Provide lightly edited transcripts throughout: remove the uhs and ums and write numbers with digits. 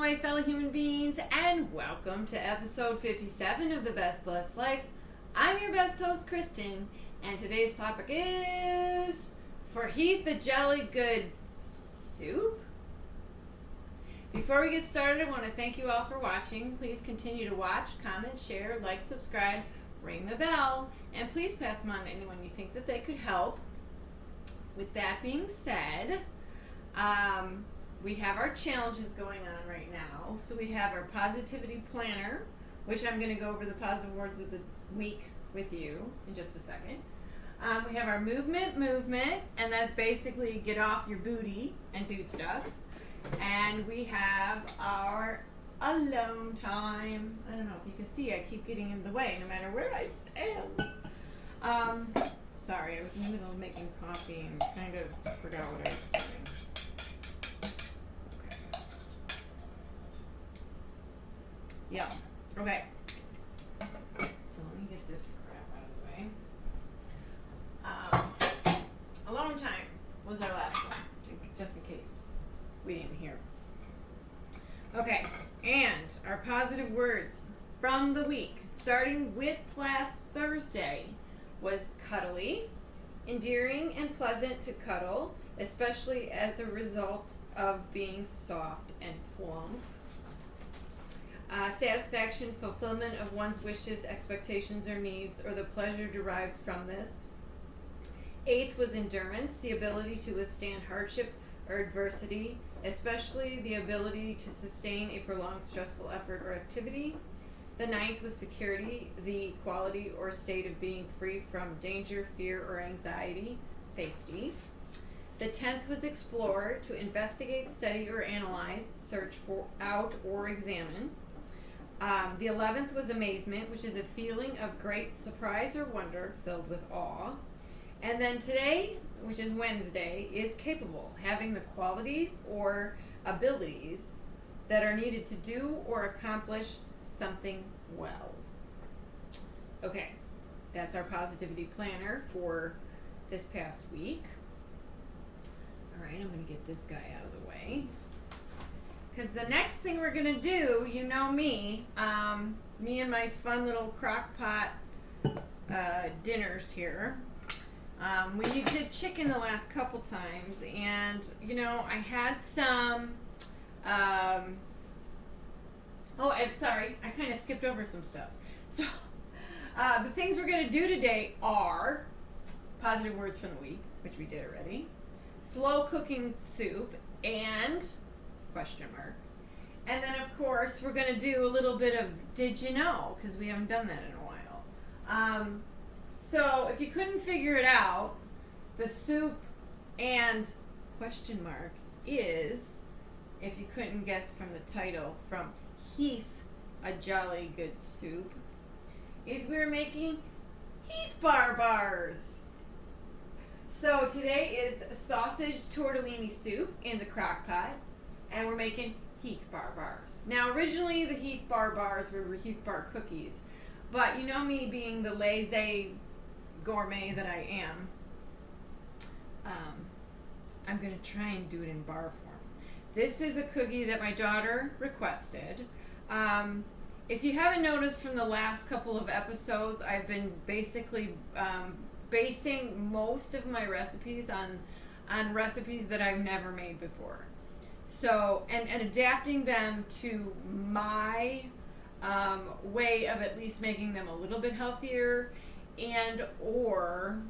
my fellow human beings, and welcome to episode 57 of The Best Blessed Life. I'm your best host, Kristen, and today's topic is for Heath the Jolly Good Soup. Before we get started, I want to thank you all for watching. Please continue to watch, comment, share, like, subscribe, ring the bell, and please pass them on to anyone you think that they could help. With that being said, we have our challenges going on right now. So we have our positivity planner, which I'm going to go over the positive words of the week with you in just a second. We have our movement, and that's basically get off your booty and do stuff. And we have our alone time. I don't know if you can see, I keep getting in the way no matter where I stand. Sorry, I was in the middle of making coffee and kind of forgot what I was doing. Yeah. Okay. So let me get this crap out of the way. Alone time was our last one, just in case we didn't hear. Okay, and our positive words from the week, starting with last Thursday, was cuddly, endearing and pleasant to cuddle, especially as a result of being soft and plump. Satisfaction, fulfillment of one's wishes, expectations, or needs, or the pleasure derived from this. 8th was endurance, the ability to withstand hardship or adversity, especially the ability to sustain a prolonged stressful effort or activity. The 9th was security, the quality or state of being free from danger, fear, or anxiety, safety. The 10th was explore, to investigate, study, or analyze, search for, out, or examine. The 11th was amazement, which is a feeling of great surprise or wonder filled with awe. And then today, which is Wednesday, is capable, having the qualities or abilities that are needed to do or accomplish something well. Okay, that's our positivity planner for this past week. All right, I'm going to get this guy out of the way. Because the next thing we're going to do, you know me and my fun little crock pot dinners here. We did chicken the last couple times, and, you know, I had some, I'm sorry, I kind of skipped over some stuff. So, the things we're going to do today are positive words from the week, which we did already, slow cooking soup, and question mark. And then, of course, we're going to do a little bit of did you know, because we haven't done that in a while. So if you couldn't figure it out, the soup and question mark is, if you couldn't guess from the title, from Heath, a Jolly Good Soup, is we're making Heath Bar Bars. So today is sausage tortellini soup in the crock pot, and we're making Heath Bar Bars. Now, originally the Heath Bar Bars were Heath Bar cookies, but you know me being the lazy gourmet that I am, I'm going to try and do it in bar form. This is a cookie that my daughter requested. If you haven't noticed from the last couple of episodes, I've been basically basing most of my recipes on recipes that I've never made before. So, and adapting them to my way of at least making them a little bit healthier, and or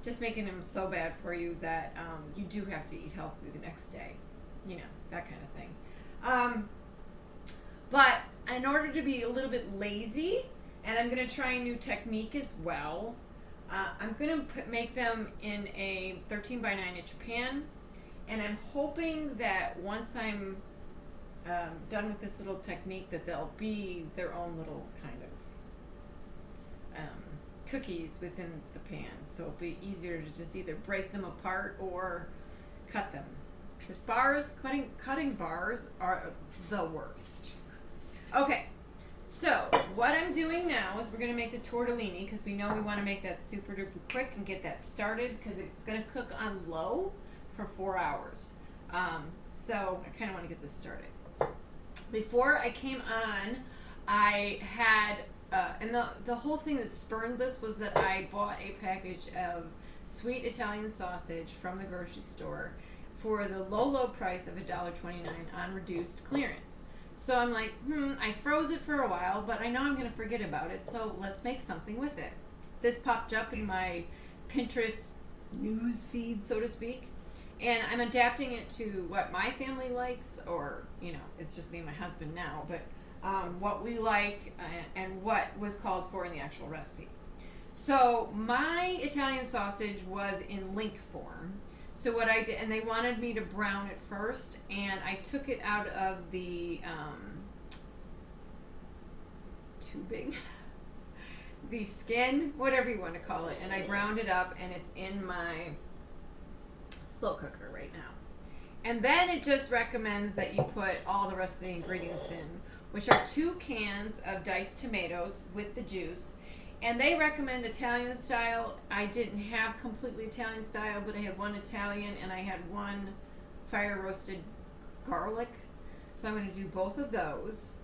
just making them so bad for you that you do have to eat healthy the next day. You know, that kind of thing. But in order to be a little bit lazy, and I'm going to try a new technique as well, I'm going to make them in a 13 by 9 inch pan. And I'm hoping that once I'm done with this little technique, that they'll be their own little kind of cookies within the pan. So it'll be easier to just either break them apart or cut them. Because cutting bars are the worst. Okay, so what I'm doing now is we're going to make the tortellini, because we know we want to make that super duper quick and get that started, because it's going to cook on low for 4 hours. So I kind of want to get this started. before I came on, I had, and the whole thing that spurned this was that I bought a package of sweet Italian sausage from the grocery store for the low price of $1.29 on reduced clearance. So I'm like, I froze it for a while, but I know I'm going to forget about it, so let's make something with it. This popped up in my Pinterest news feed, so to speak, and I'm adapting it to what my family likes, or, it's just me and my husband now, but what we like and what was called for in the actual recipe. So my Italian sausage was in link form. So what I did, and they wanted me to brown it first, and I took it out of the tubing, the skin, whatever you want to call it, and I browned it up, and it's in my slow cooker right now. And then it just recommends that you put all the rest of the ingredients in, which are 2 cans of diced tomatoes with the juice. And they recommend Italian style. I didn't have completely Italian style, but I had 1 Italian and I had 1 fire roasted garlic. So I'm going to do both of those.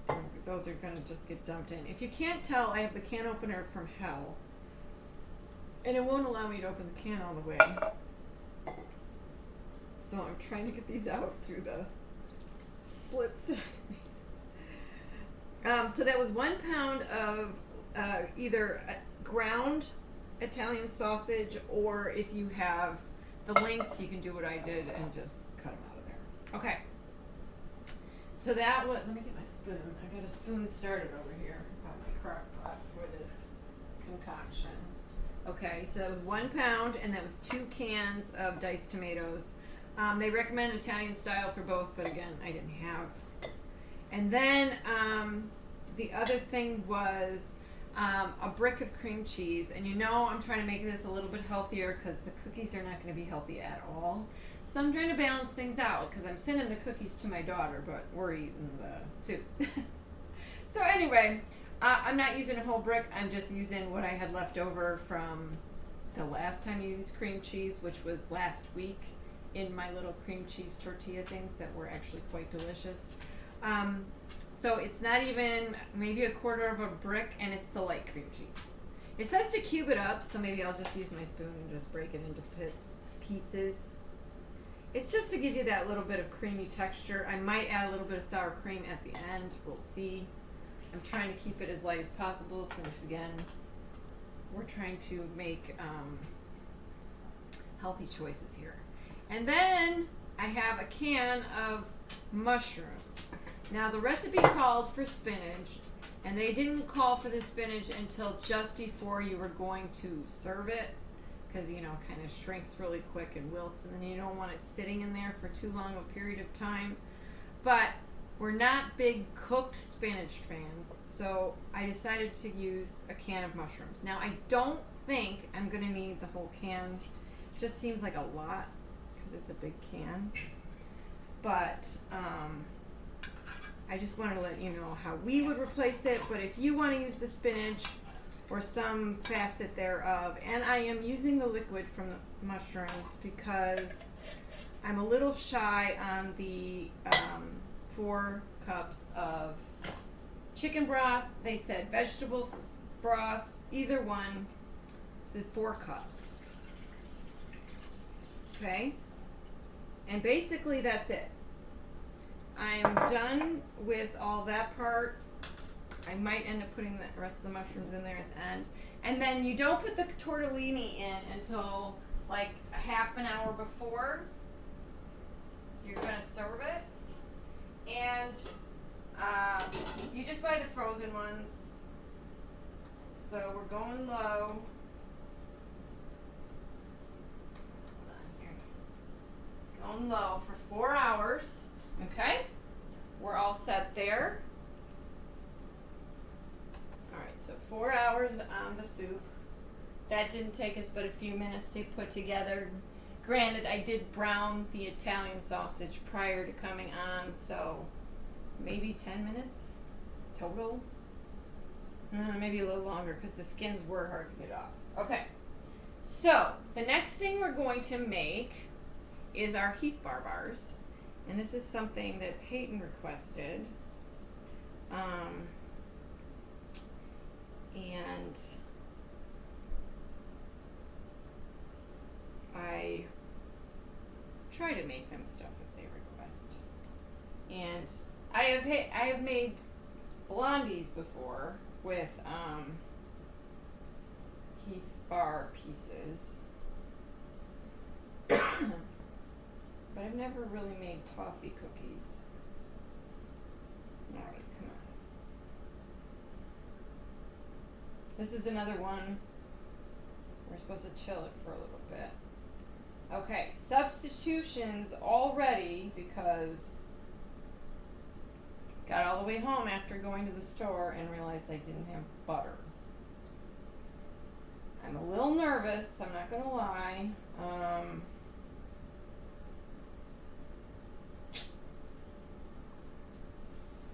Those are going to just get dumped in. If you can't tell, I have the can opener from hell. And it won't allow me to open the can all the way. So I'm trying to get these out through the slits. So that was 1 pound of either ground Italian sausage, or if you have the links, you can do what I did and just cut them out of there. Okay. So that was, let me get my spoon. I got a spoon started over here by my crock pot for this concoction. Okay, so that was 1 pound, and that was 2 cans of diced tomatoes. They recommend Italian style for both, but again, I didn't have. And then the other thing was a brick of cream cheese. And I'm trying to make this a little bit healthier because the cookies are not going to be healthy at all. So I'm trying to balance things out because I'm sending the cookies to my daughter, but we're eating the soup. So anyway, I'm not using a whole brick. I'm just using what I had left over from the last time I used cream cheese, which was last week, in my little cream cheese tortilla things that were actually quite delicious. So it's not even maybe a quarter of a brick, and it's the light cream cheese. It says to cube it up, so maybe I'll just use my spoon and just break it into pieces. It's just to give you that little bit of creamy texture. I might add a little bit of sour cream at the end. We'll see. I'm trying to keep it as light as possible since, again, we're trying to make healthy choices here. And then I have a can of mushrooms. Now the recipe called for spinach, and they didn't call for the spinach until just before you were going to serve it, because kind of shrinks really quick and wilts, and then you don't want it sitting in there for too long a period of time. But we're not big cooked spinach fans, so I decided to use a can of mushrooms. Now I don't think I'm going to need the whole can. It just seems like a lot because it's a big can. But I just wanted to let you know how we would replace it. But if you want to use the spinach or some facet thereof, and I am using the liquid from the mushrooms because I'm a little shy on the 4 cups of chicken broth. They said vegetables broth, either one. Said 4 cups. Okay? And basically that's it. I'm done with all that part. I might end up putting the rest of the mushrooms in there at the end. And then you don't put the tortellini in until like a half an hour before you're going to serve it. And you just buy the frozen ones. So we're going low. Hold on here. Going low for 4 hours. Okay? We're all set there. Alright, so 4 hours on the soup. That didn't take us but a few minutes to put together. Granted, I did brown the Italian sausage prior to coming on, so maybe 10 minutes total. Maybe a little longer because the skins were hard to get off. Okay, so the next thing we're going to make is our Heath Bar Bars. And this is something that Peyton requested. And I try to make them stuff that they request. And I have made blondies before with Heath Bar pieces. But I've never really made toffee cookies. Alright, come on. This is another one. We're supposed to chill it for a little bit. Okay, substitutions all ready because got all the way home after going to the store and realized I didn't have butter. I'm a little nervous, I'm not gonna lie.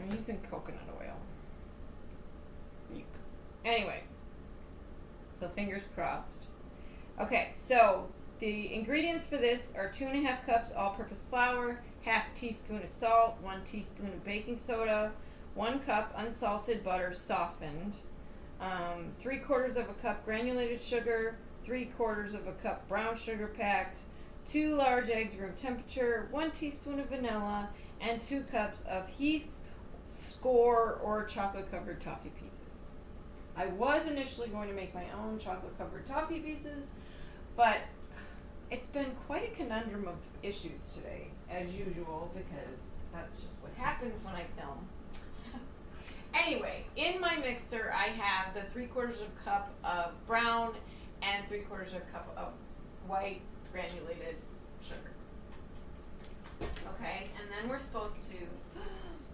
I'm using coconut oil. Eek. Anyway, so fingers crossed. Okay, so the ingredients for this are 2.5 cups all-purpose flour, half teaspoon of salt, 1 teaspoon of baking soda, 1 cup unsalted butter softened, 3/4 of a cup granulated sugar, 3/4 of a cup brown sugar packed, 2 large eggs room temperature, 1 teaspoon of vanilla, and 2 cups of Heath Score or chocolate covered toffee pieces. I was initially going to make my own chocolate covered toffee pieces, but it's been quite a conundrum of issues today, as usual, because that's just what happens when I film. Anyway, in my mixer I have the 3/4 of a cup of brown and 3/4 of a cup of white granulated sugar. Okay, and then we're supposed to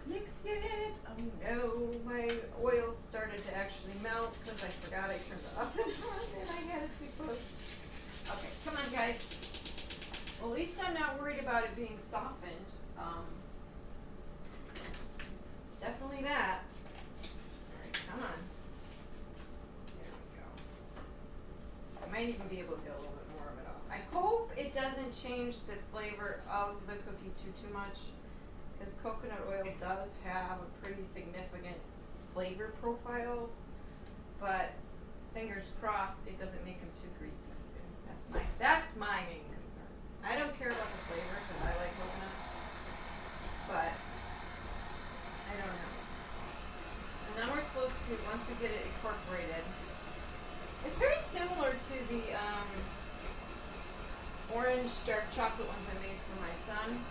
mix it. Oh no, my oil started to actually melt because I forgot I turned the oven on and I had it too close. Okay, come on guys. Well, at least I'm not worried about it being softened. It's definitely that. Alright, come on. There we go. I might even be able to get a little bit more of it off. I hope it doesn't change the flavor of the cookie too much, because coconut oil does have a pretty significant flavor profile, but fingers crossed it doesn't make them too greasy. That's my main concern. I don't care about the flavor because I like coconut, but I don't know. And then we're supposed to, once we get it incorporated, it's very similar to the orange dark chocolate ones I made for my son,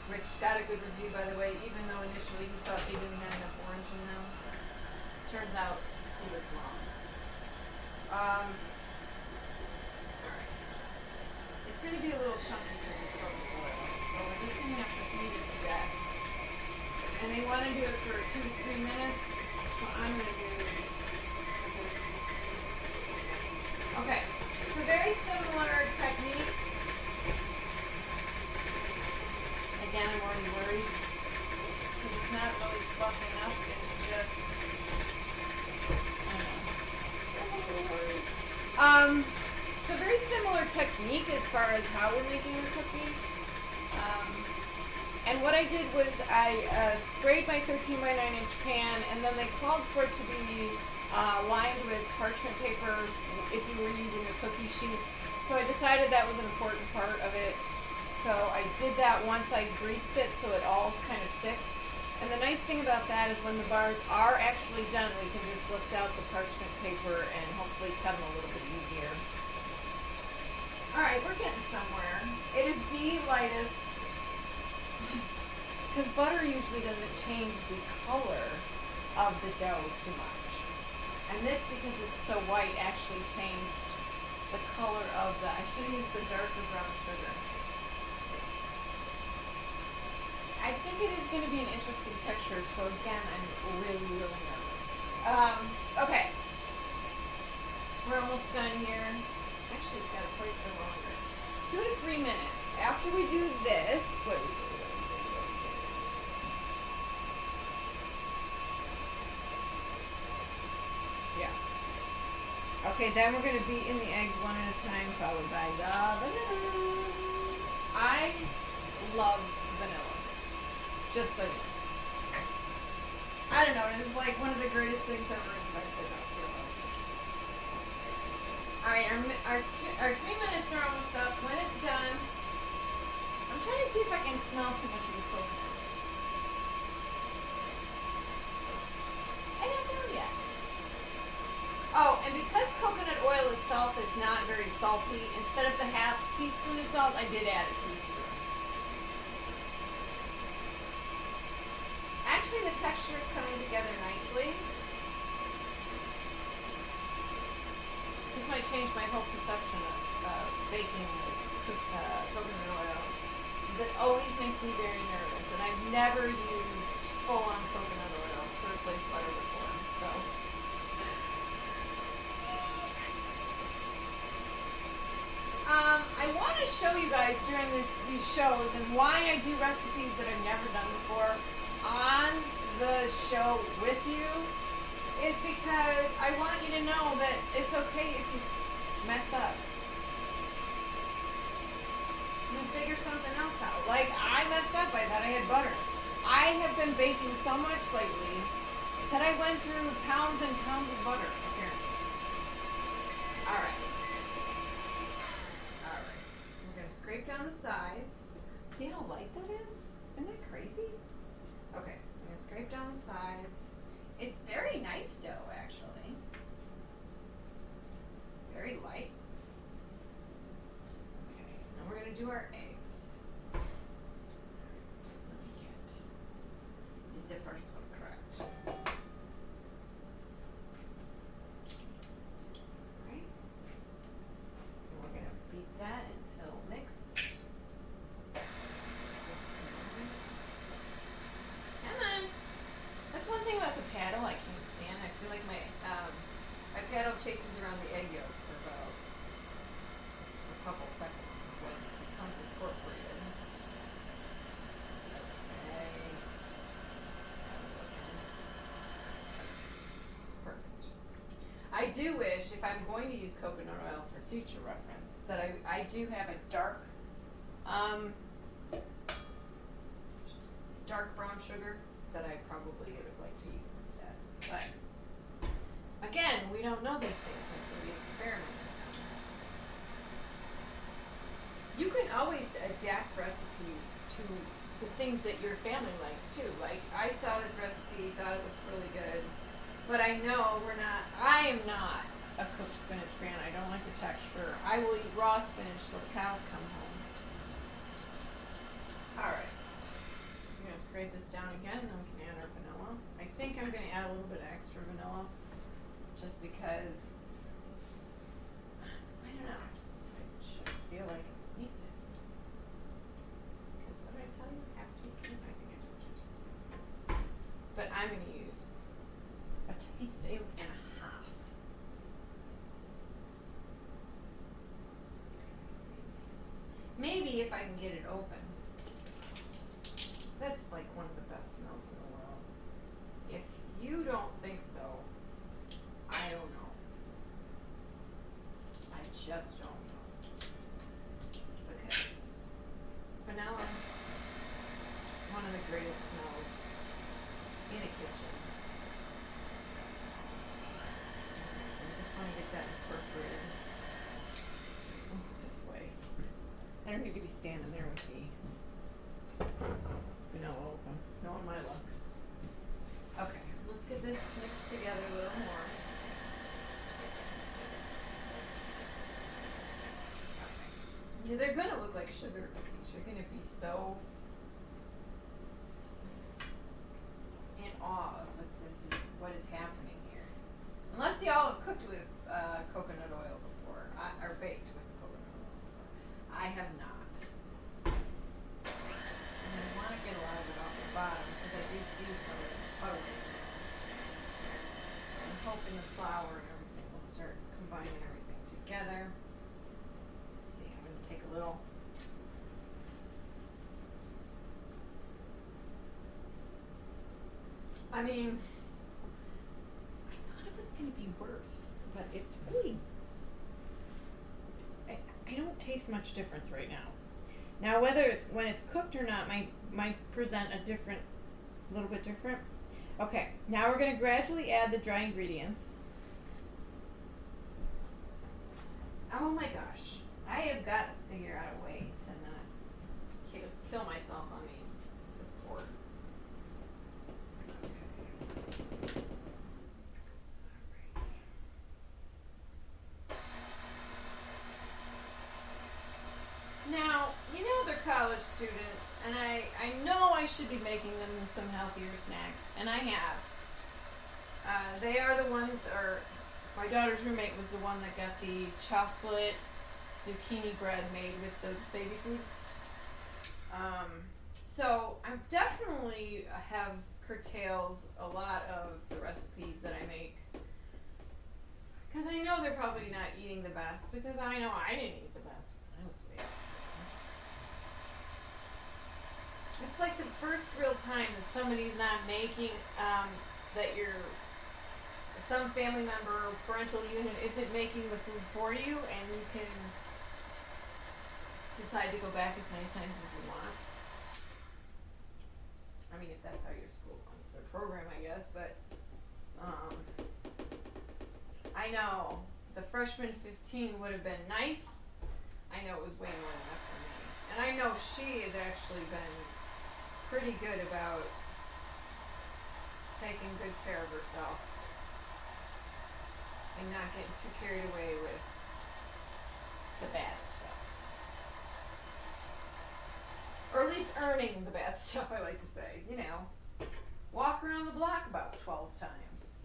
which got a good review, by the way, even though initially he thought they didn't have enough orange in them. Turns out he was wrong. Alright. It's going to be a little chunky for the coconut oil, so we're just going to have to feed it to death. And they want to do it for 2 to 3 minutes, so I'm going to do. Okay, it's a very similar technique. Again, I'm already worried because it's not really fluffing up. It's just, it's a very similar technique as far as how we're making the cookie. And what I did was I sprayed my 13 by 9 inch pan, and then they called for it to be lined with parchment paper if you were using a cookie sheet. So I decided that was an important part of it. So I did that once I greased it so it all kind of sticks. And the nice thing about that is when the bars are actually done, we can just lift out the parchment paper and hopefully cut them a little bit easier. Alright, we're getting somewhere. It is the lightest, because butter usually doesn't change the color of the dough too much. And this, because it's so white, actually changed the color of the, I should have used the darker brown sugar. I think it is going to be an interesting texture, so again, I'm really, really nervous. Okay. We're almost done here. Actually, it's got to quite a bit longer. It's 2 to 3 minutes. After we do this, what do we do? Yeah. Okay, then we're going to beat in the eggs one at a time, followed by the vanilla. I love vanilla. Just so you know. I don't know, it's like one of the greatest things ever invented. Alright, our 3 minutes are almost up. When it's done, I'm trying to see if I can smell too much of the coconut. I don't know yet. Oh, and because coconut oil itself is not very salty, instead of the half teaspoon of salt, I did add a teaspoon. Actually, the texture is coming together nicely. This might change my whole perception of baking with coconut oil. Because it always makes me very nervous, and I've never used full-on coconut oil to replace butter before. So, I want to show you guys during these shows and why I do recipes that I've never done before on the show with you is because I want you to know that it's okay if you mess up. You figure something else out. Like, I messed up. I thought I had butter. I have been baking so much lately that I went through pounds and pounds of butter, apparently. Alright. Alright. We're going to scrape down the sides. See how light that is? Isn't that crazy? Okay. I'm going to scrape down the sides. It's very nice dough, actually. Very light. Okay, now we're going to do our eggs. Let me get. Is the first one correct? Alright. And we're going to beat that until mixed. Come on. That's one thing about the paddle I can't stand. I feel like my paddle chases around the egg yolk for about a couple seconds before it becomes incorporated. Okay. Perfect. I do wish, if I'm going to use coconut oil for future reference, that I do have a dark brown sugar that I probably would have liked to use instead. But again, we don't know these things until we experiment with them. You can always adapt recipes to the things that your family likes too. Like, I saw this recipe, thought it looked really good, but I know I am not a cooked spinach fan. I don't like the texture. I will eat raw spinach till the cows come home. Alright. Scrape this down again, then we can add our vanilla. I think I'm going to add a little bit of extra vanilla just because, I don't know, I just feel like it needs it. Because what did I tell you? Half teaspoon? I think I told you a teaspoon. But I'm going to use a teaspoon and a half. Maybe if I can get it open. That's like one of the best smells in the world. If you don't think so, I don't know. I just don't know. Because vanilla, one of the greatest smells in a kitchen. I just want to get that incorporated. This way. I don't need to be standing there with me. Vanilla open. Knowing my luck. Okay, let's get this mixed together a little more. Okay. They're gonna look like sugar cookies. You're gonna be so in awe of what is happening here. Unless y'all have cooked with coconut oil before, or baked with coconut oil before. I have not. Get a lot of it off the bottom because I do see some buttering. I'm hoping the flour and everything will start combining everything together. Let's see, I'm going to take a little. I mean, I thought it was going to be worse, but it's really. I don't taste much difference right now. Now, whether it's when it's cooked or not might present a little bit different. Okay, now we're going to gradually add the dry ingredients. Oh my gosh. I have got to figure out a way to not kill myself on this cord. Okay. Now, you know they're college students, and I know I should be making them some healthier snacks, and I have. They are the ones, or my daughter's roommate was the one that got the chocolate zucchini bread made with the baby food. So I definitely have curtailed a lot of the recipes that I make. Because I know they're probably not eating the best, because I know I didn't eat the best when I was way at school. It's like the first real time that somebody's not making, that some family member or parental unit isn't making the food for you, and you can decide to go back as many times as you want. I mean, if that's how your school runs their program, I guess, but I know the freshman 15 would have been nice. I know it was way more than enough for me. And I know she has actually been pretty good about taking good care of herself and not getting too carried away with the bad stuff. Or at least earning the bad stuff, I like to say. You know, walk around the block about 12 times.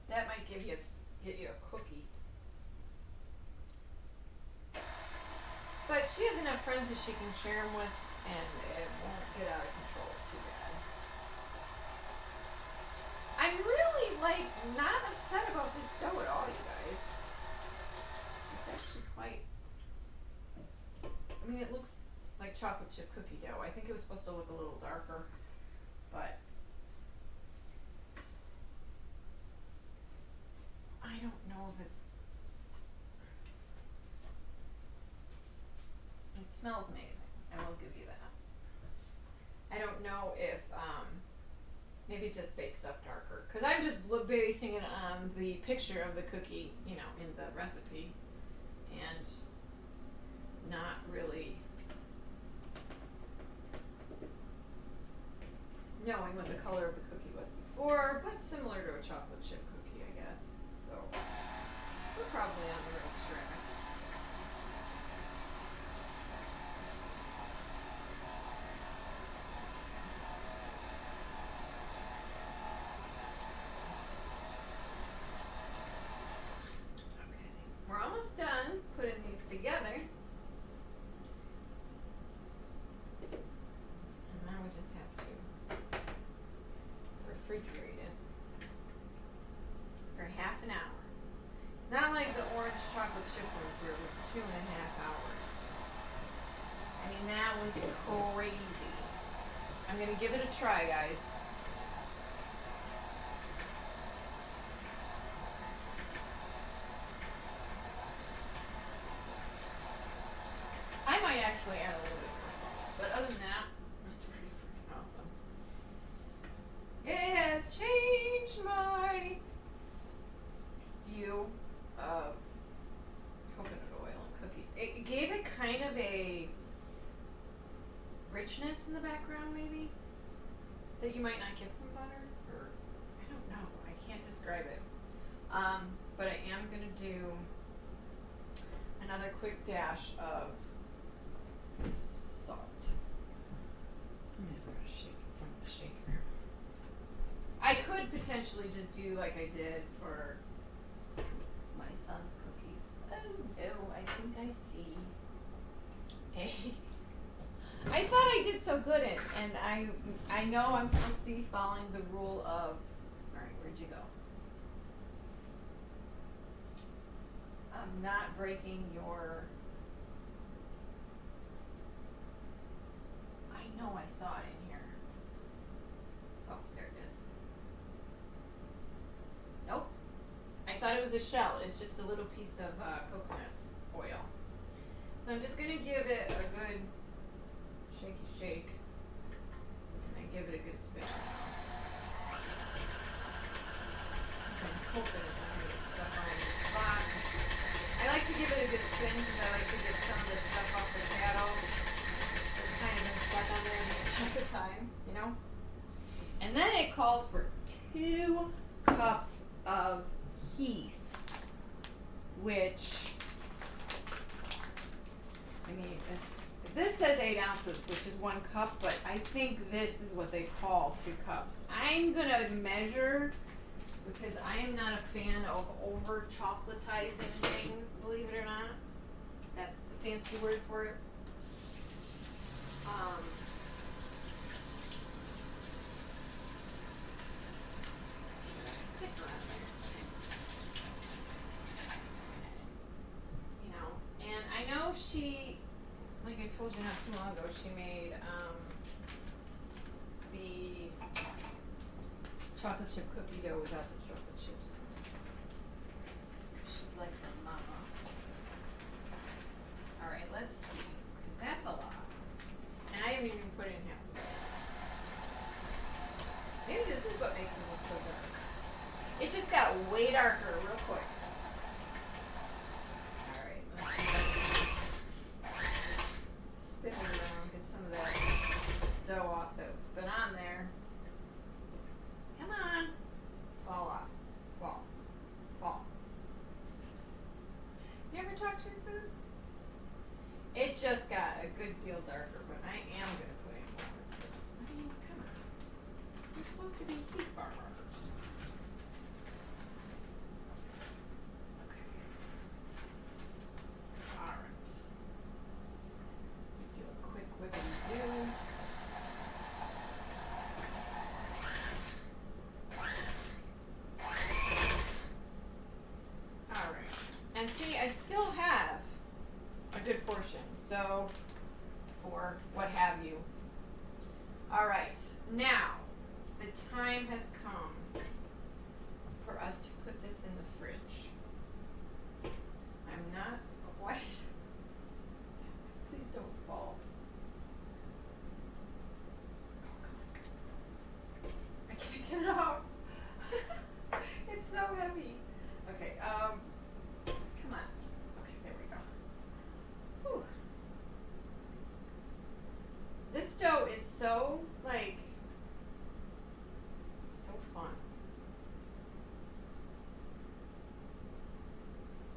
That might get you a cookie. But she has enough friends that she can share them with, and it won't get out of control too bad. I'm really, not upset about this dough at all, you guys. It's actually quite... I mean, it looks like chocolate chip cookie dough. I think it was supposed to look a little darker, but... I don't know if it smells amazing. I will give you that. I don't know if maybe it just bakes up darker, because I'm just basing it on the picture of the cookie, you know, in the recipe, and not really knowing what the color of the cookie was before, but similar to a chocolate chip cookie, I guess. So we're probably on the right track. Okay, we're almost done putting these together. And now we just have to refrigerate it for half an hour. It's not like the orange chocolate chip ones where it was 2.5 hours. I mean, that was crazy. I'm gonna give it a try, guys. I might actually add a little bit more salt, but other than that, it's pretty freaking awesome. It has changed my view of coconut oil and cookies. It gave it kind of a richness in the background, maybe, that you might not get from butter, or I don't know. I can't describe it. But I am going to do another quick dash of salt. I'm just going to shake it from the shaker. I could potentially just do like I did for my son's cookies. Oh, I think I see. Hey. I thought I did so good and I know I'm supposed to be following the rule of, alright, where'd you go? Not breaking your, I know I saw it in here. Oh, there it is. Nope. I thought it was a shell. It's just a little piece of coconut oil. So I'm just going to give it a good shaky shake. And I give it a good spin. hope that it's not going to get stuff on the spot. I like to give it a good spin because I like to get some of the stuff off the shadow that's kind of been stuck on there the entire time, you know? And then it calls for 2 cups of Heath, which, I mean, this says 8 ounces, which is 1 cup, but I think this is what they call 2 cups. I'm going to measure because I am not a fan of over chocolatizing things, believe it or not. That's the fancy word for it. Stick around there. You know, and I know she, like I told you not too long ago, she made the chocolate chip cookie dough without the chocolate chips. She's like her mama. Alright, let's see, because that's a lot. And I haven't even put in half of it. Maybe this is what makes it look so dark. It just got way darker real quick. Alright, let's see. Spin it around, get some of that dough off that's been on there. Come on. Fall off. Fall. Fall. You ever talk to your food? It just got a good deal darker, but I am going to put in more because, I mean, come on. You're supposed to be Heath Bar Bars. Okay. Alright. Do a quick whippity-do. And see, I still have a good portion, so for what have you. Alright, now the time has come for us to put this in the fridge. I'm not quite, please don't fall. Oh, come on. I can't get it off. It's so heavy. Okay, come on. Okay, there we go. Whew. This dough is so, like, it's so fun.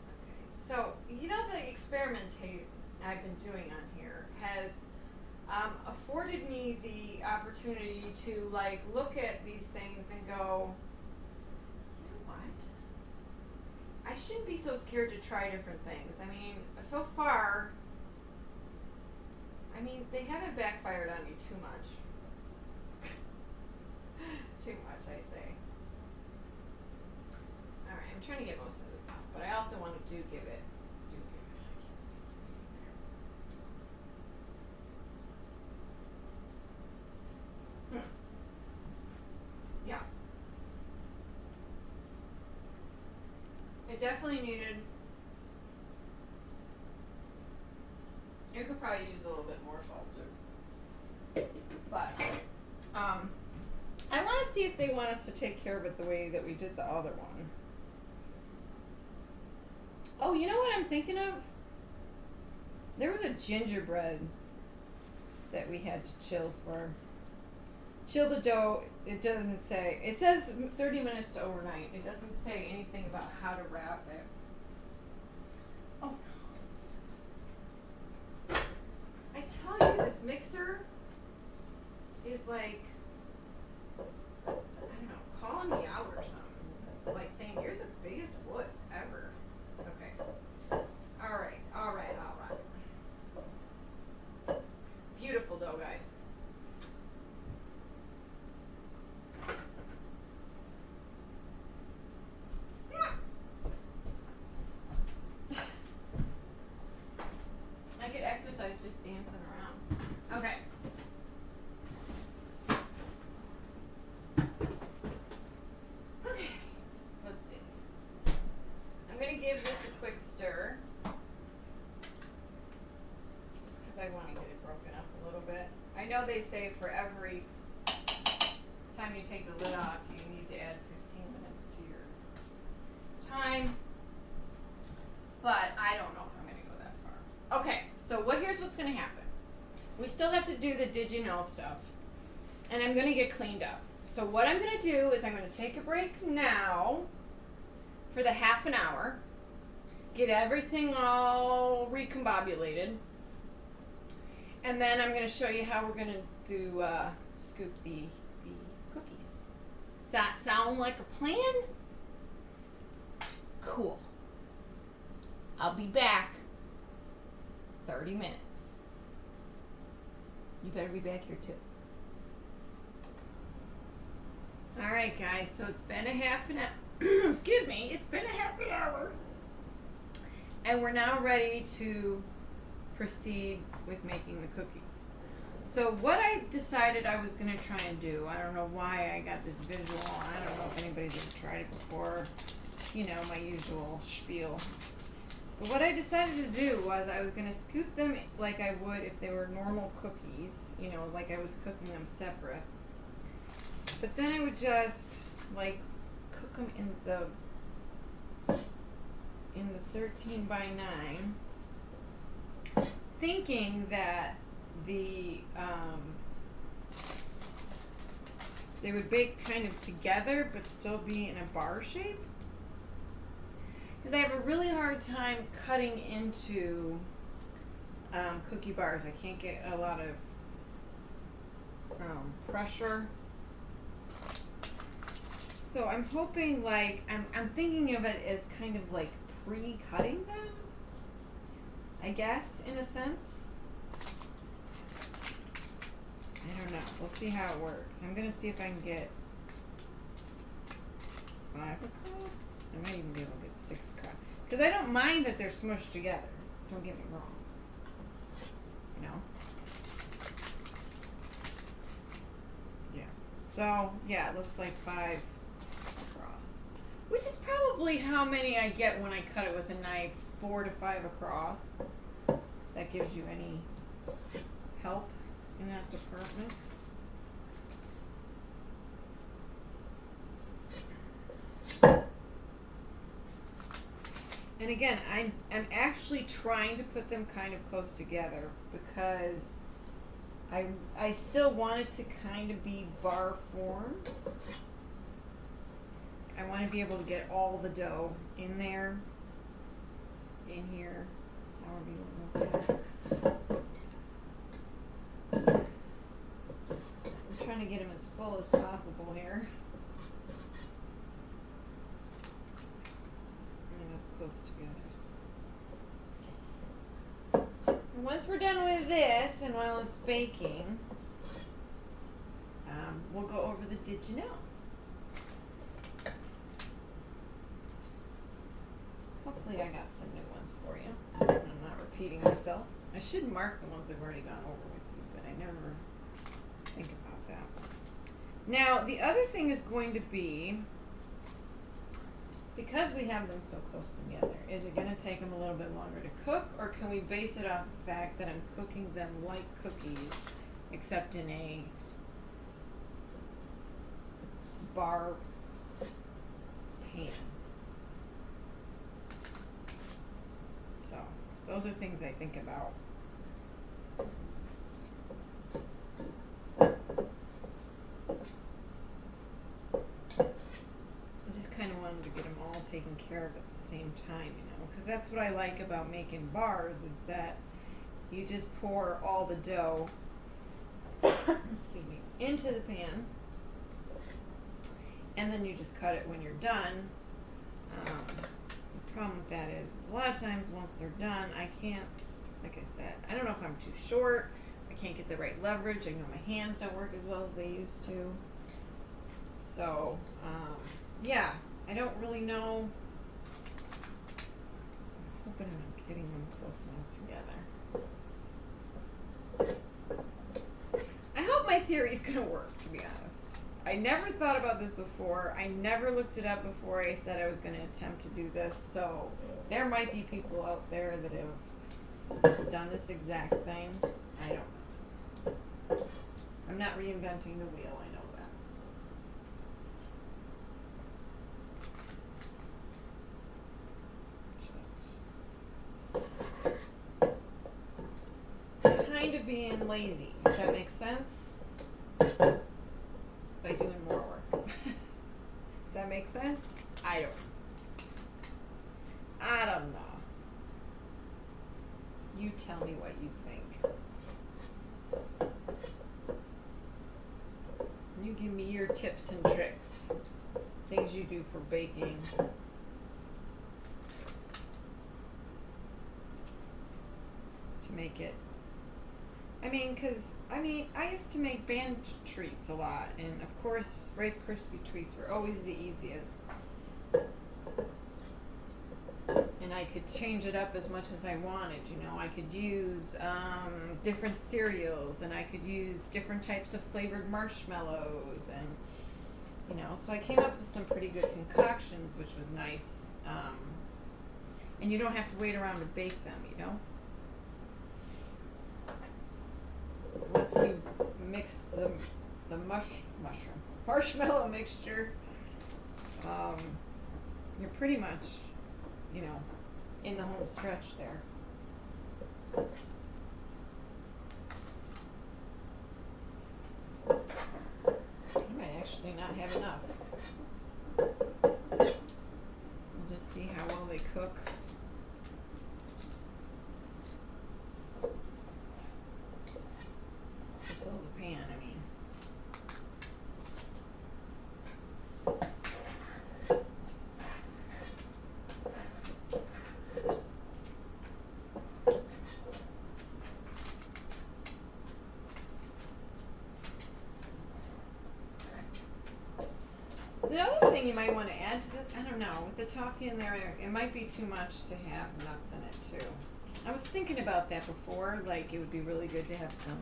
Okay, so, you know, the experiment I've been doing on here has afforded me the opportunity to, like, look at these things and go, you know what? I shouldn't be so scared to try different things. I mean, so far, I mean, they haven't backfired on me too much. Too much, I say. Alright, I'm trying to get most of this off, but I also want to give it, I can't speak to you there. Yeah. It definitely needed, you could probably use a little bit more salt too. But, I want to see if they want us to take care of it the way that we did the other one. Oh, you know what I'm thinking of? There was a gingerbread that we had to chill for. Chill the dough, it doesn't say. It says 30 minutes to overnight. It doesn't say anything about how to wrap it. Oh. I tell you, this mixer is like, I don't know, calling me out or something. Like saying, you're the biggest wuss ever. Okay. Alright. Beautiful dough, guys. I could exercise just dancing around. Okay. Okay. Let's see. I'm going to give this a quick stir. Just because I want to get it broken up a little bit. I know they say for every time you take the lid off, you need to add 15 minutes to your time. But I don't know if I'm going to go that far. Okay, so here's what's going to happen. We still have to do the did you know stuff. And I'm going to get cleaned up. So what I'm going to do is I'm going to take a break now for the half an hour. Get everything all recombobulated. And then I'm going to show you how we're going to do scoop the cookies. Does that sound like a plan? Cool. I'll be back 30 minutes. You better be back here too. Alright guys, so it's been a half an hour. Excuse me, it's been a half an hour. And we're now ready to proceed with making the cookies. So what I decided I was going to try and do, I don't know why I got this visual, I don't know if anybody's ever tried it before, you know, my usual spiel. But what I decided to do was I was going to scoop them like I would if they were normal cookies, you know, like I was cooking them separate. But then I would just, like, cook them in the 13 by 9, thinking that they would bake kind of together but still be in a bar shape. Because I have a really hard time cutting into cookie bars. I can't get a lot of pressure. So I'm hoping, like, I'm thinking of it as kind of like pre-cutting them, I guess, in a sense. I don't know. We'll see how it works. I'm going to see if I can get 5 across. I might even be able to get 6 across. Because I don't mind that they're smushed together. Don't get me wrong. You know? Yeah. So, yeah, it looks like 5 across. Which is probably how many I get when I cut it with a knife. 4 to 5 across. That gives you any help in that department. And again, I'm actually trying to put them kind of close together because I still want it to kind of be bar form. I want to be able to get all the dough in there, in here, however you want to look at it. I'm trying to get them as full as possible here. And that's close together. And once we're done with this, and while it's baking, we'll go over the did you know. Hopefully I got some new ones for you. I'm not repeating myself. I should mark the ones I've already gone over with you, but I never think about that. Now, the other thing is going to be, because we have them so close together, is it going to take them a little bit longer to cook, or can we base it off the fact that I'm cooking them like cookies, except in a bar pan? So, those are things I think about. I just kind of wanted to get them all taken care of at the same time, you know, because that's what I like about making bars, is that you just pour all the dough excuse me, into the pan, and then you just cut it when you're done. The problem with that is a lot of times once they're done, I can't, like I said, I don't know if I'm too short, I can't get the right leverage, I know my hands don't work as well as they used to. So, yeah, I don't really know. I'm hoping I'm getting them close enough together. I hope my theory is going to work, to be honest. I never thought about this before. I never looked it up before I said I was going to attempt to do this. So there might be people out there that have done this exact thing. I don't know. I'm not reinventing the wheel, I know that. lazy. Does that make sense? By doing more work. Does that make sense? I don't know. You tell me what you think. You give me your tips and tricks. Things you do for baking. To make it. I used to make band treats a lot, and of course, Rice Krispie treats were always the easiest. And I could change it up as much as I wanted, I could use different cereals, and I could use different types of flavored marshmallows, and, so I came up with some pretty good concoctions, which was nice. And you don't have to wait around to bake them, Once you've mixed the marshmallow mixture, you're pretty much, in the home stretch there. You might actually not have enough. We'll just see how well they cook. Fill the pan, The other thing you might want to add to this, I don't know, with the toffee in there, it might be too much to have nuts in it too. I was thinking about that before, like it would be really good to have some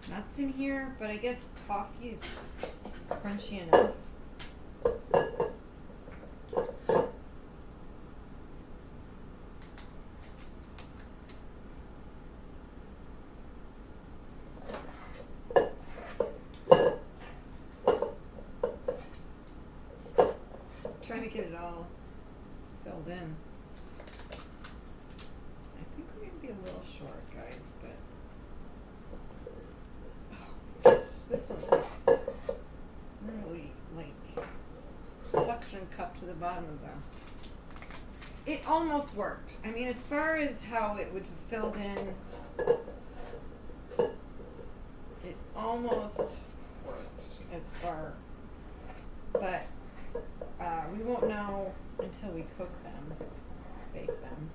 nuts in here, but I guess toffee is crunchy enough. Trying to get it all filled in. I think we're going to be a little short, guys, but this one's really like suction cup to the bottom of the. It almost worked. As far as how it would filled in, it almost worked as far, but we won't know until we cook them, bake them.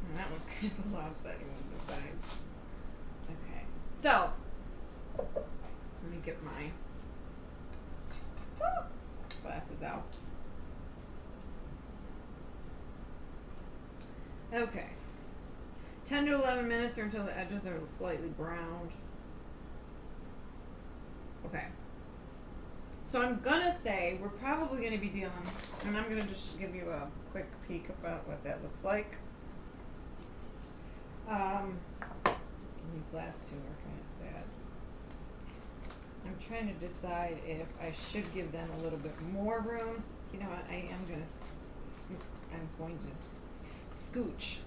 And that was kind of a lopsided one besides. Okay, so let me get my glasses out. Okay. 10 to 11 minutes or until the edges are slightly browned. Okay. So I'm gonna say we're probably gonna be dealing, and I'm gonna just give you a quick peek about what that looks like. These last two are kind of sad. I'm trying to decide if I should give them a little bit more room. You know what? I'm going to scooch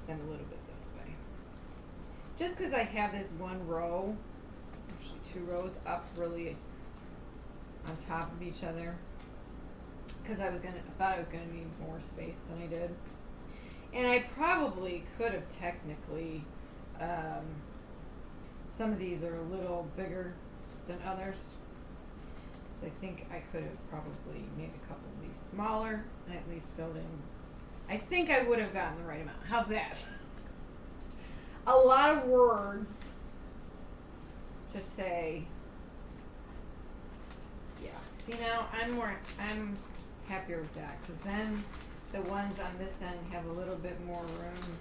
them a little bit this way. Just because I have this one row, actually two rows up really on top of each other. Because I thought I was gonna need more space than I did. And I probably could have technically, some of these are a little bigger than others. So I think I could have probably made a couple of these smaller and at least filled in. I think I would have gotten the right amount. How's that? A lot of words to say. Yeah. See now, I'm happier with that because then the ones on this end have a little bit more room.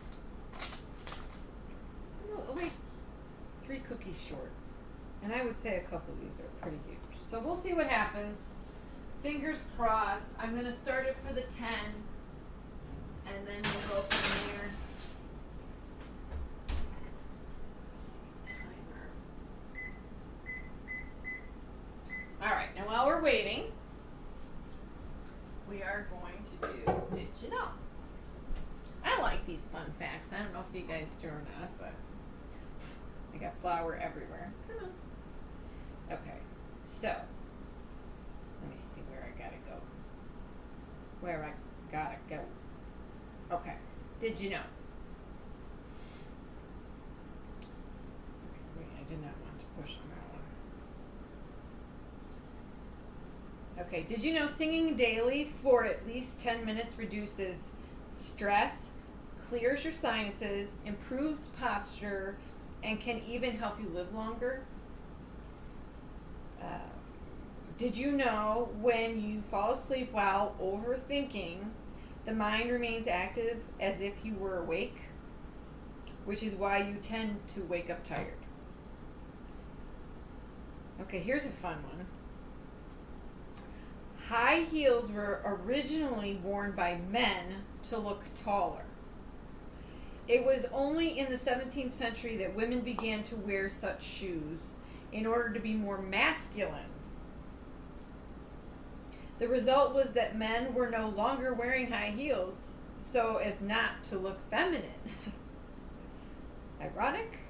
Like 3 cookies short. And I would say a couple of these are pretty huge. So we'll see what happens. Fingers crossed. I'm going to start it for the 10. And then we'll go from there. Timer. Alright, now while we're waiting, we are going to ditch it these fun facts. I don't know if you guys do or not, but I got flour everywhere. Come on. Okay, so let me see where I gotta go. Okay, did you know? Okay, wait, I did not want to push on that one. Okay, did you know singing daily for at least 10 minutes reduces stress, clears your sinuses, improves posture, and can even help you live longer? Did you know when you fall asleep while overthinking, the mind remains active as if you were awake, which is why you tend to wake up tired? Okay, here's a fun one. High heels were originally worn by men to look taller. It was only in the 17th century that women began to wear such shoes in order to be more masculine. The result was that men were no longer wearing high heels so as not to look feminine. Ironic?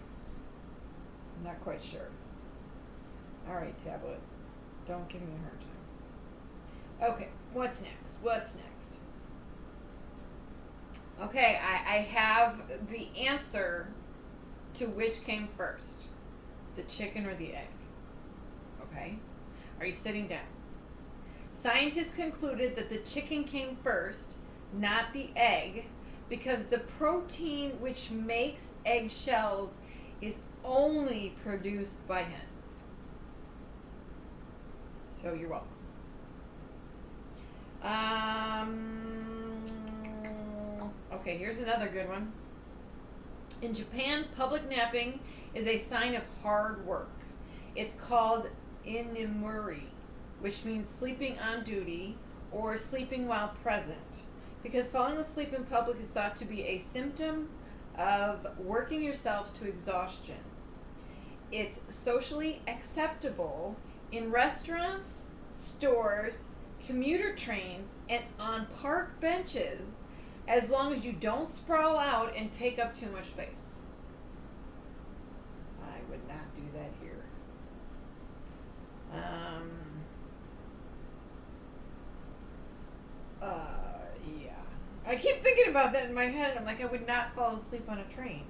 I'm not quite sure. All right, tablet. Don't give me a hard time. Okay, what's next? Okay, I have the answer to which came first, the chicken or the egg. Okay? Are you sitting down? Scientists concluded that the chicken came first, not the egg, because the protein which makes eggshells is only produced by hens. So you're welcome. Okay, here's another good one. In Japan, public napping is a sign of hard work. It's called inimuri, which means sleeping on duty or sleeping while present, because falling asleep in public is thought to be a symptom of working yourself to exhaustion. It's socially acceptable in restaurants, stores, commuter trains, and on park benches, as long as you don't sprawl out and take up too much space. I would not do that here. Yeah. I keep thinking about that in my head, and I'm like, I would not fall asleep on a train.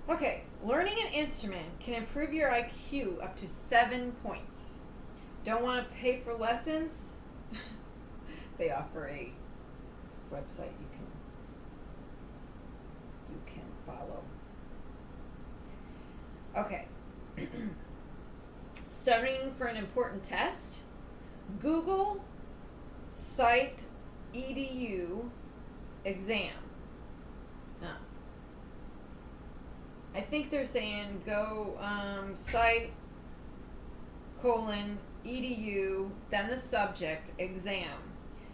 Okay, learning an instrument can improve your IQ up to 7 points. Don't want to pay for lessons? They offer a website you can follow. Okay. Studying for an important test? Google Site EDU exam. I think they're saying go site :edu, then the subject exam.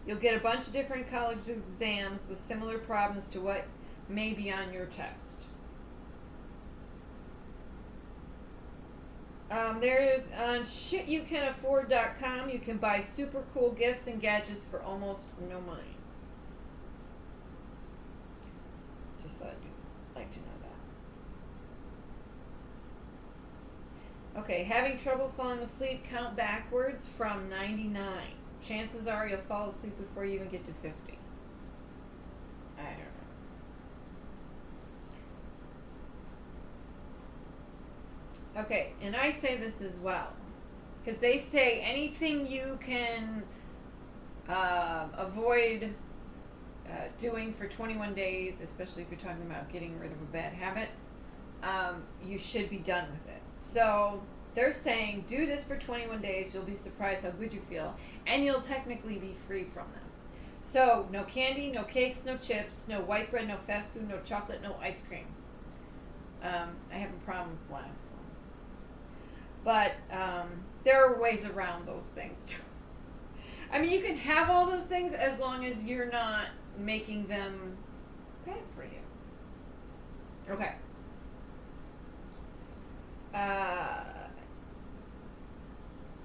You'll get a bunch of different college exams with similar problems to what may be on your test. There's on shityoucanafford.com, you can buy super cool gifts and gadgets for almost no money. Just thought you'd like to know that. Okay, having trouble falling asleep, count backwards from 99. Chances are you'll fall asleep before you even get to 50. I don't know. Okay, and I say this as well, because they say anything you can avoid doing for 21 days, especially if you're talking about getting rid of a bad habit, you should be done with it. So they're saying do this for 21 days, you'll be surprised how good you feel, and you'll technically be free from them. So no candy, no cakes, no chips, no white bread, no fast food, no chocolate, no ice cream. I have a problem with the last one. But there are ways around those things too. I mean, you can have all those things as long as you're not making them bad for you. Okay.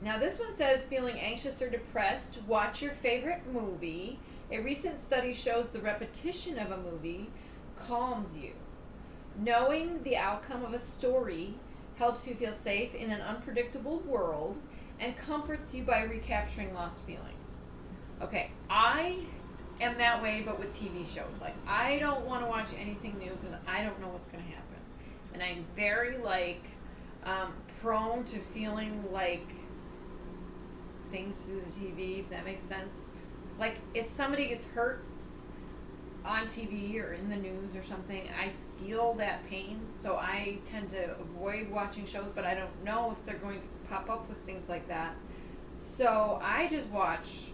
Now this one says, feeling anxious or depressed, watch your favorite movie. A recent study shows the repetition of a movie calms you. Knowing the outcome of a story helps you feel safe in an unpredictable world and comforts you by recapturing lost feelings. Okay, I am that way, but with TV shows. Like, I don't want to watch anything new because I don't know what's going to happen. And I'm very, prone to feeling like things through the TV, if that makes sense. Like, if somebody gets hurt on TV or in the news or something, I feel that pain, so I tend to avoid watching shows, but I don't know if they're going to pop up with things like that. So I just watch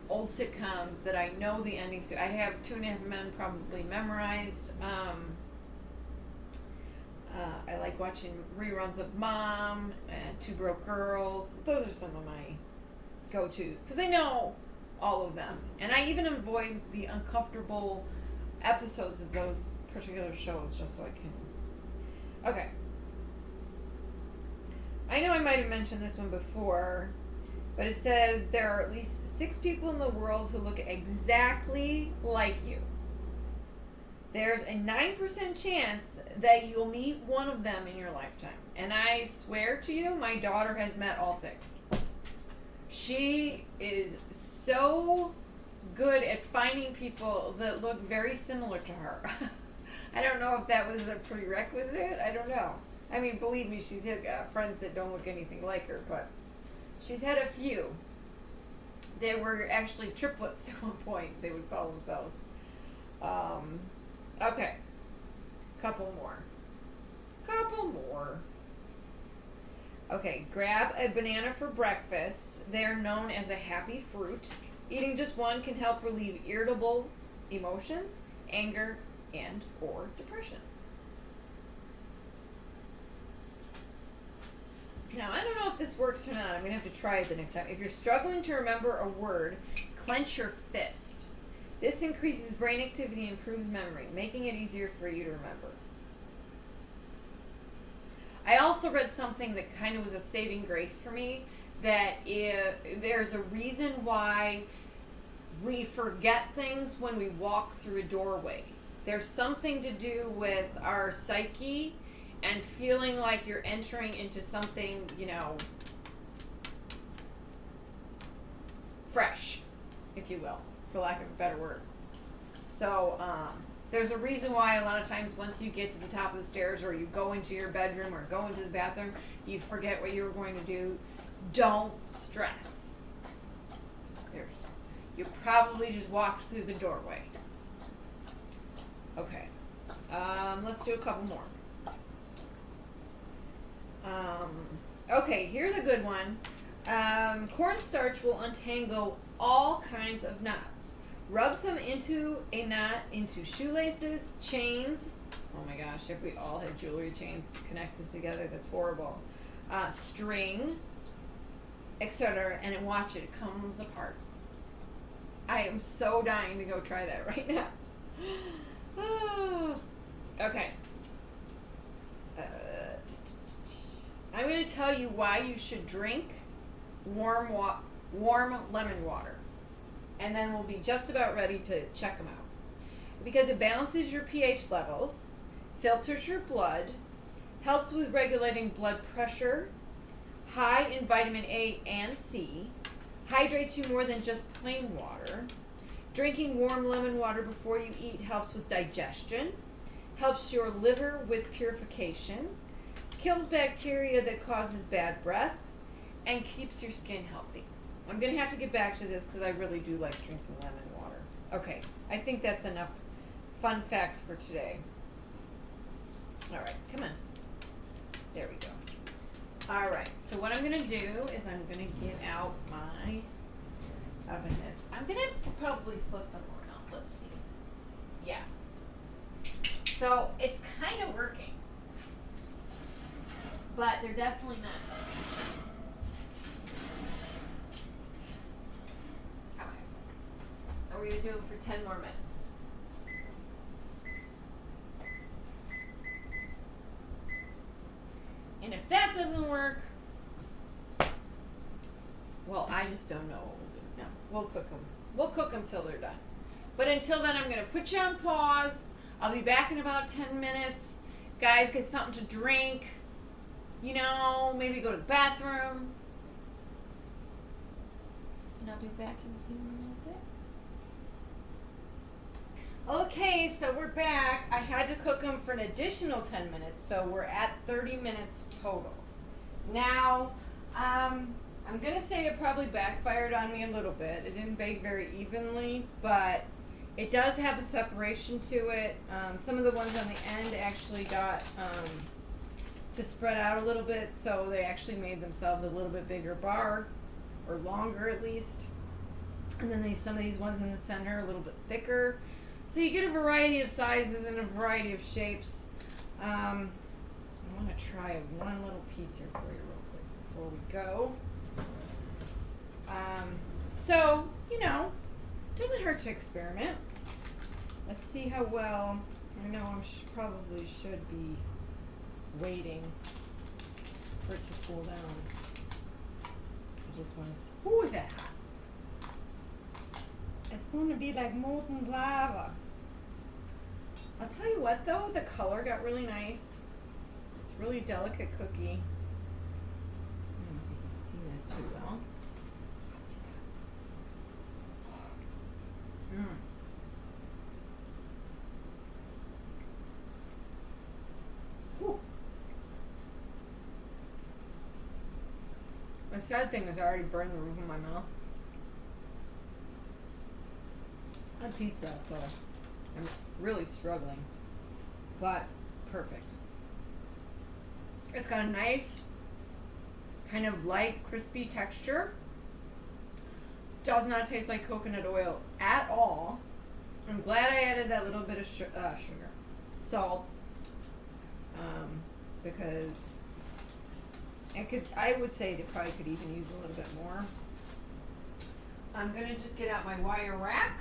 old sitcoms that I know the endings to. I have 2.5 Men probably memorized. I like watching reruns of Mom and Two Broke Girls. Those are some of my go-tos because I know all of them, and I even avoid the uncomfortable episodes of those particular shows just so I can. Okay. I know I might have mentioned this one before, but it says there are at least 6 people in the world who look exactly like you. There's a 9% chance that you'll meet one of them in your lifetime. And I swear to you, my daughter has met all 6. She is so good at finding people that look very similar to her. I don't know if that was a prerequisite. I don't know. I mean, believe me, she's had friends that don't look anything like her, but she's had a few. They were actually triplets at one point, they would call themselves. Okay. Couple more. Okay, grab a banana for breakfast. They're known as a happy fruit. Eating just one can help relieve irritable emotions, anger, and or depression. Now, I don't know if this works or not. I'm going to have to try it the next time. If you're struggling to remember a word, clench your fist. This increases brain activity and improves memory, making it easier for you to remember. I also read something that kind of was a saving grace for me, that there's a reason why we forget things when we walk through a doorway. There's something to do with our psyche and feeling like you're entering into something, fresh, if you will, for lack of a better word. So, there's a reason why a lot of times once you get to the top of the stairs or you go into your bedroom or go into the bathroom, you forget what you were going to do. Don't stress. You probably just walked through the doorway. Okay. Let's do a couple more. Okay, here's a good one. Cornstarch will untangle all kinds of knots. Rub some into a knot into shoelaces, chains. Oh my gosh, if we all had jewelry chains connected together, that's horrible. String, etc. And watch it. It comes apart. I am so dying to go try that right now. Okay. I'm going to tell you why you should drink warm lemon water. And then we'll be just about ready to check them out. Because it balances your pH levels, filters your blood, helps with regulating blood pressure, high in vitamin A and C, hydrates you more than just plain water. Drinking warm lemon water before you eat helps with digestion, helps your liver with purification, kills bacteria that causes bad breath, and keeps your skin healthy. I'm going to have to get back to this because I really do like drinking lemon water. Okay, I think that's enough fun facts for today. All right, come on. There we go. All right, so what I'm going to do is I'm going to get out my oven mitts. I'm going to probably flip them around. Let's see. Yeah. So it's kind of working, but they're definitely not. We're going to do them for 10 more minutes. And if that doesn't work, well, I just don't know what we'll do. No, we'll cook them. We'll cook them till they're done. But until then, I'm going to put you on pause. I'll be back in about 10 minutes. Guys, get something to drink. You know, maybe go to the bathroom. And I'll be back in a little bit. Okay, so we're back. I had to cook them for an additional 10 minutes, so we're at 30 minutes total. Now, I'm going to say it probably backfired on me a little bit. It didn't bake very evenly, but it does have a separation to it. Some of the ones on the end actually got to spread out a little bit, so they actually made themselves a little bit bigger bar, or longer at least. And then some of these ones in the center are a little bit thicker. So you get a variety of sizes and a variety of shapes. I want to try one little piece here for you real quick before we go. So, you know, doesn't hurt to experiment. Let's see how well. I know I probably should be waiting for it to cool down. I just want to see. Ooh, is that hot? It's going to be like molten lava. I'll tell you what though, the color got really nice. It's really delicate cookie. I don't know if you can see that too well. The sad thing is I already burned the roof of my mouth. On pizza, so I'm really struggling, but perfect. It's got a nice kind of light crispy texture. Does not taste like coconut oil at all. I'm glad I added that little bit of sugar, salt, because I would say they probably could even use a little bit more. I'm gonna just get out my wire rack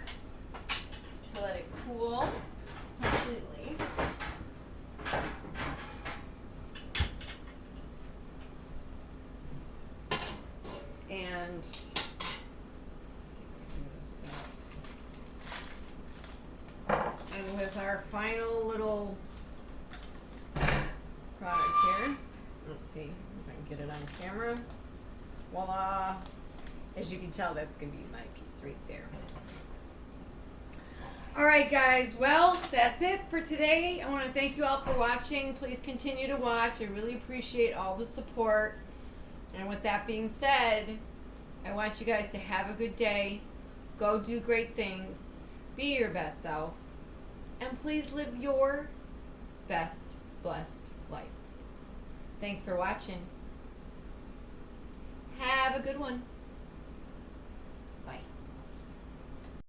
to let it cool completely. And with our final little product here, let's see if I can get it on camera. Voila! As you can tell, that's going to be my piece right there. Alright guys, well, that's it for today. I want to thank you all for watching. Please continue to watch. I really appreciate all the support. And with that being said, I want you guys to have a good day. Go do great things. Be your best self. And please live your best blessed life. Thanks for watching. Have a good one.